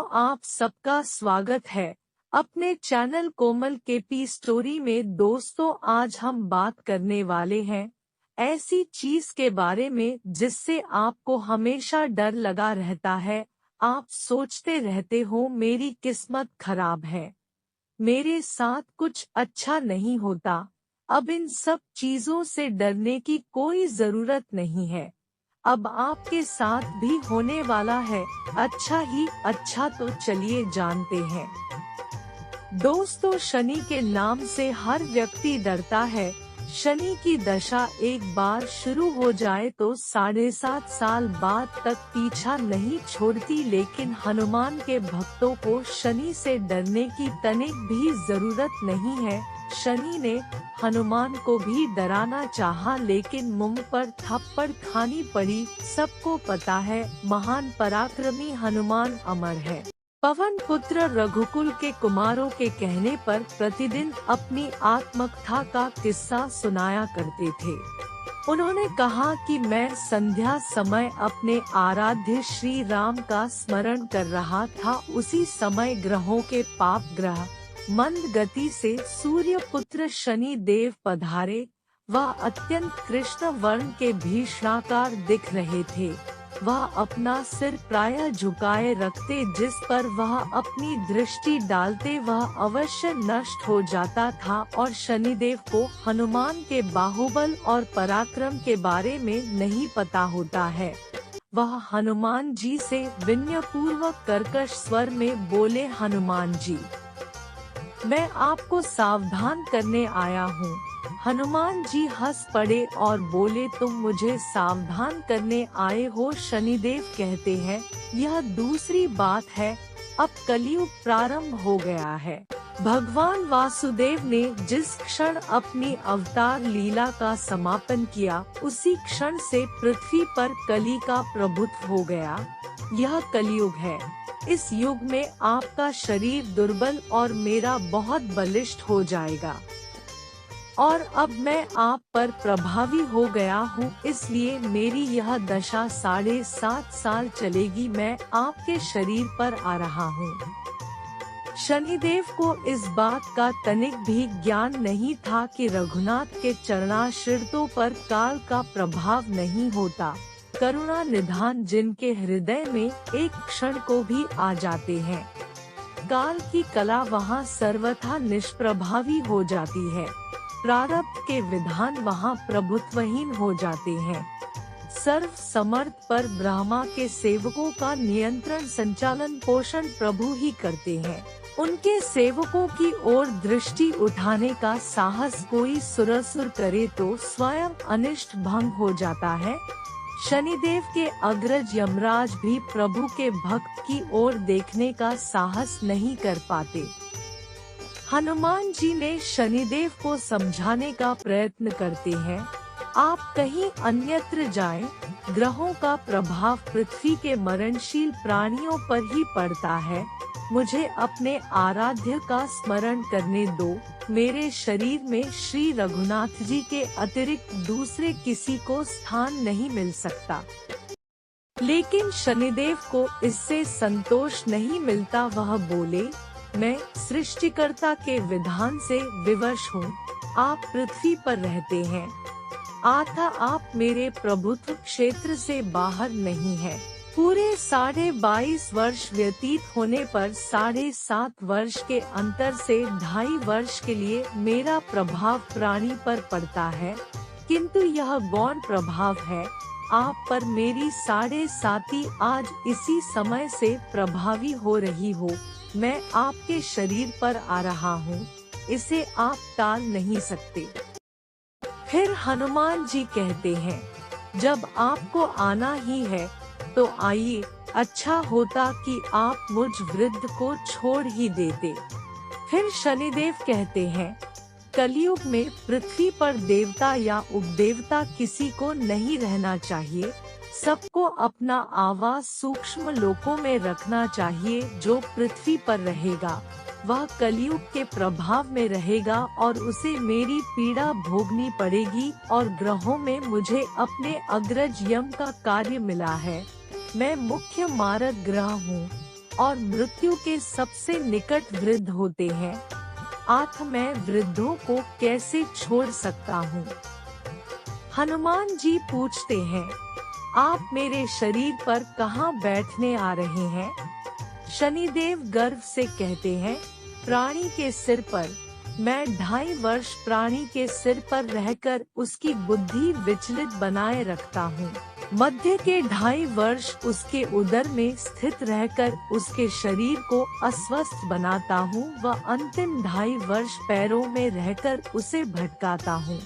आप सबका स्वागत है अपने चैनल कोमल केपी स्टोरी में। दोस्तों, आज हम बात करने वाले हैं ऐसी चीज के बारे में जिससे आपको हमेशा डर लगा रहता है। आप सोचते रहते हो मेरी किस्मत खराब है, मेरे साथ कुछ अच्छा नहीं होता। अब इन सब चीजों से डरने की कोई जरूरत नहीं है, अब आपके साथ भी होने वाला है अच्छा ही अच्छा। तो चलिए जानते हैं। दोस्तों, शनि के नाम से हर व्यक्ति डरता है। शनि की दशा एक बार शुरू हो जाए तो 7.5 साल बाद तक पीछा नहीं छोड़ती, लेकिन हनुमान के भक्तों को शनि से डरने की तनिक भी जरूरत नहीं है। शनि ने हनुमान को भी डराना चाहा, लेकिन मुंह पर थप्पड़ खानी पड़ी। सबको पता है महान पराक्रमी हनुमान अमर है। पवन पुत्र रघुकुल के कुमारों के कहने पर प्रतिदिन अपनी आत्मकथा का किस्सा सुनाया करते थे। उन्होंने कहा कि मैं संध्या समय अपने आराध्य श्री राम का स्मरण कर रहा था। उसी समय ग्रहों के पाप ग्रह मंद गति से सूर्य पुत्र शनि देव पधारे। वह अत्यंत कृष्ण वर्ण के भीषणाकार दिख रहे थे। वह अपना सिर प्रायः झुकाए रखते, जिस पर वह अपनी दृष्टि डालते वह अवश्य नष्ट हो जाता था। और शनिदेव को हनुमान के बाहुबल और पराक्रम के बारे में नहीं पता होता है। वह हनुमान जी से विनयपूर्वक कर्कश स्वर में बोले, हनुमान जी, मैं आपको सावधान करने आया हूँ। हनुमान जी हंस पड़े और बोले, तुम मुझे सावधान करने आए हो? शनिदेव कहते हैं, यह दूसरी बात है, अब कलयुग प्रारंभ हो गया है। भगवान वासुदेव ने जिस क्षण अपनी अवतार लीला का समापन किया, उसी क्षण से पृथ्वी पर कली का प्रभुत्व हो गया। यह कलयुग है। इस युग में आपका शरीर दुर्बल और मेरा बहुत बलिष्ठ हो जाएगा, और अब मैं आप पर प्रभावी हो गया हूँ, इसलिए मेरी यह दशा 7.5 साल चलेगी। मैं आपके शरीर पर आ रहा हूँ। शनिदेव को इस बात का तनिक भी ज्ञान नहीं था कि रघुनाथ के चरणाश्रितों पर काल का प्रभाव नहीं होता। करुणा निधान जिनके हृदय में एक क्षण को भी आ जाते हैं, काल की कला वहाँ सर्वथा निष्प्रभावी हो जाती है। प्रारब्ध के विधान वहाँ प्रभुत्वहीन हो जाते हैं। सर्व समर्थ पर ब्रह्मा के सेवकों का नियंत्रण संचालन पोषण प्रभु ही करते हैं। उनके सेवकों की ओर दृष्टि उठाने का साहस कोई सुरसुर करे तो स्वयं अनिष्ट भंग हो जाता है। शनिदेव के अग्रज यमराज भी प्रभु के भक्त की ओर देखने का साहस नहीं कर पाते। हनुमान जी ने शनिदेव को समझाने का प्रयत्न करते हैं, आप कहीं अन्यत्र जाएं, ग्रहों का प्रभाव पृथ्वी के मरणशील प्राणियों पर ही पड़ता है। मुझे अपने आराध्य का स्मरण करने दो। मेरे शरीर में श्री रघुनाथ जी के अतिरिक्त दूसरे किसी को स्थान नहीं मिल सकता। लेकिन शनिदेव को इससे संतोष नहीं मिलता। वह बोले, मैं सृष्टिकर्ता के विधान से विवश हूँ। आप पृथ्वी पर रहते हैं, अतः आप मेरे प्रभुत्व क्षेत्र से बाहर नहीं हैं। पूरे 22.5 वर्ष व्यतीत होने पर 7.5 वर्ष के अंतर से 2.5 वर्ष के लिए मेरा प्रभाव प्राणी पर पड़ता है, किंतु यह गौण प्रभाव है। आप पर मेरी 7.5 आज इसी समय से प्रभावी हो रही हो। मैं आपके शरीर पर आ रहा हूँ, इसे आप टाल नहीं सकते। फिर हनुमान जी कहते हैं, जब आपको आना ही है तो आइए, अच्छा होता कि आप मुझ वृद्ध को छोड़ ही देते। फिर शनिदेव कहते हैं, कलयुग में पृथ्वी पर देवता या उपदेवता किसी को नहीं रहना चाहिए। सबको अपना आवास सूक्ष्म लोकों में रखना चाहिए। जो पृथ्वी पर रहेगा वह कलयुग के प्रभाव में रहेगा और उसे मेरी पीड़ा भोगनी पड़ेगी। और ग्रहों में मुझे अपने अग्रज यम का कार्य मिला है। मैं मुख्य मारक ग्रह हूँ। और मृत्यु के सबसे निकट वृद्ध होते हैं। आठ मैं वृद्धों को कैसे छोड़ सकता हूँ। हनुमान जी पूछते हैं, आप मेरे शरीर पर कहाँ बैठने आ रहे हैं। शनिदेव गर्व से कहते हैं, प्राणी के सिर पर। मैं 2.5 वर्ष प्राणी के सिर पर रहकर उसकी बुद्धि विचलित बनाए रखता हूँ। मध्य के 2.5 वर्ष उसके उदर में स्थित रहकर उसके शरीर को अस्वस्थ बनाता हूँ व अंतिम 2.5 वर्ष पैरों में रहकर उसे भटकाता हूँ।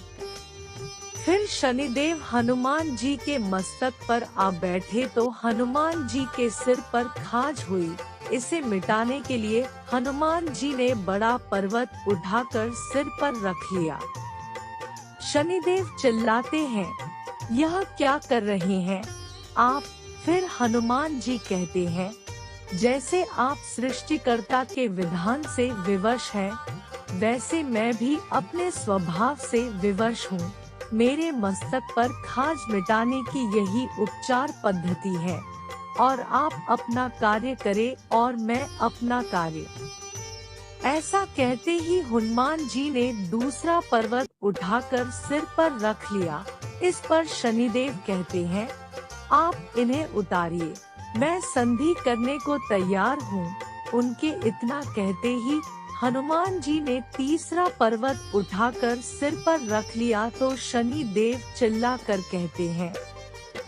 फिर शनिदेव हनुमान जी के मस्तक पर आ बैठे तो हनुमान जी के सिर पर खाज हुई। इसे मिटाने के लिए हनुमान जी ने बड़ा पर्वत उठाकर सिर पर रख लिया। शनिदेव चिल्लाते हैं, यह क्या कर रहे हैं आप। फिर हनुमान जी कहते हैं, जैसे आप सृष्टिकर्ता के विधान से विवश हैं, वैसे मैं भी अपने स्वभाव से विवश हूँ। मेरे मस्तक पर खाज मिटाने की यही उपचार पद्धति है और आप अपना कार्य करें और मैं अपना कार्य। ऐसा कहते ही हनुमान जी ने दूसरा पर्वत उठाकर सिर पर रख लिया। इस पर शनिदेव कहते हैं, आप इन्हें उतारिए, मैं संधि करने को तैयार हूँ। उनके इतना कहते ही हनुमान जी ने तीसरा पर्वत उठाकर सिर पर रख लिया तो शनि देव चिल्लाकर कहते हैं,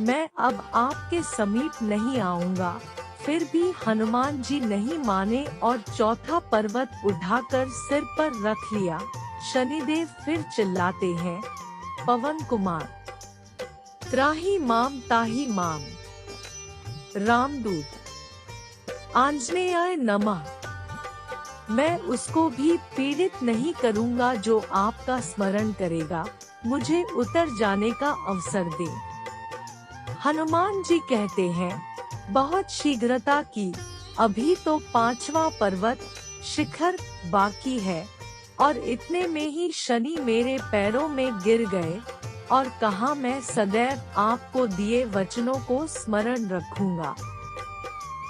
मैं अब आपके समीप नहीं आऊंगा। फिर भी हनुमान जी नहीं माने और चौथा पर्वत उठाकर सिर पर रख लिया। शनिदेव फिर चिल्लाते हैं, पवन कुमार, त्राहि माम ताहि माम। रामदूत, आंजनेयाय नमः। मैं उसको भी पीड़ित नहीं करूंगा जो आपका स्मरण करेगा। मुझे उतर जाने का अवसर दे। हनुमान जी कहते हैं, बहुत शीघ्रता की, अभी तो 5वां पर्वत शिखर बाकी है। और इतने में ही शनि मेरे पैरों में गिर गए और कहा, मैं सदैव आपको दिए वचनों को स्मरण रखूंगा।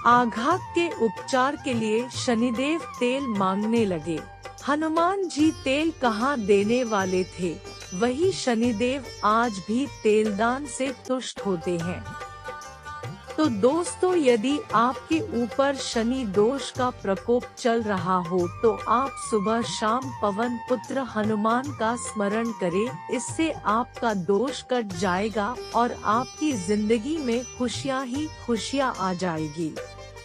आघात के उपचार के लिए शनिदेव तेल मांगने लगे। हनुमान जी तेल कहाँ देने वाले थे, वही शनिदेव आज भी तेलदान से तुष्ट होते हैं। तो दोस्तों, यदि आपके ऊपर शनि दोष का प्रकोप चल रहा हो तो आप सुबह शाम पवन पुत्र हनुमान का स्मरण करें। इससे आपका दोष कट जाएगा और आपकी जिंदगी में खुशियां ही खुशियां आ जाएगी।